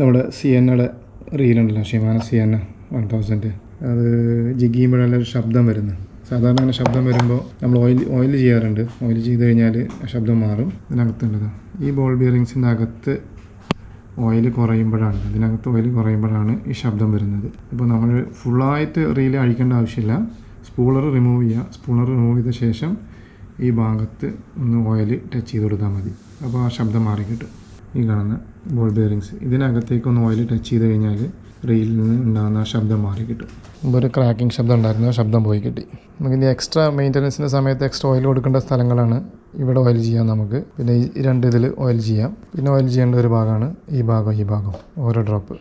നമ്മുടെ സിയന്നയുടെ റീലുണ്ടല്ലോ, Shimano Sienna 1000, അത് ജിഗിയുമ്പോഴല്ല ഒരു ശബ്ദം വരുന്നത്. സാധാരണ അങ്ങനെ ശബ്ദം വരുമ്പോൾ നമ്മൾ ഓയിൽ ചെയ്യാറുണ്ട്. ഓയിൽ ചെയ്ത് കഴിഞ്ഞാൽ ശബ്ദം മാറും. ഇതിനകത്തുള്ളത് ഈ ബോൾ ബിയറിങ്സിൻ്റെ അകത്ത് ഓയിൽ കുറയുമ്പോഴാണ്, ഇതിനകത്ത് ഓയിൽ കുറയുമ്പോഴാണ് ഈ ശബ്ദം വരുന്നത്. ഇപ്പോൾ നമ്മൾ ഫുള്ളായിട്ട് റീല് അഴിക്കേണ്ട ആവശ്യമില്ല. സ്പൂളർ റിമൂവ് ചെയ്യുക. സ്പൂളർ റിമൂവ് ചെയ്ത ശേഷം ഈ ഭാഗത്ത് ഒന്ന് ഓയിൽ ടച്ച് ചെയ്ത് കൊടുത്താൽ മതി. അപ്പോൾ ആ ശബ്ദം മാറി കിട്ടും. ഈ കാണുന്ന ബോൾ ബിയറിങ്സ് ഇതിനകത്തേക്കൊന്ന് ഓയിൽ ടച്ച് ചെയ്ത് കഴിഞ്ഞാൽ റീലിൽ നിന്ന് ഉണ്ടാകുന്ന ആ ശബ്ദം മാറി കിട്ടും. മുമ്പ് ഒരു ക്രാക്കിംഗ് ശബ്ദം ഉണ്ടായിരുന്നു, ആ ശബ്ദം പോയി കിട്ടി. നമുക്കിനി എക്സ്ട്രാ മെയിൻ്റനൻസിൻ്റെ സമയത്ത് എക്സ്ട്രാ ഓയിൽ കൊടുക്കേണ്ട സ്ഥലങ്ങളാണ് ഇവിടെ ഓയിൽ ചെയ്യാം നമുക്ക്. പിന്നെ ഈ 2 ഇതിൽ ഓയിൽ ചെയ്യാം. പിന്നെ ഓയിൽ ചെയ്യേണ്ട ഒരു ഭാഗമാണ് ഈ ഭാഗം ഓരോ ഡ്രോപ്പ്.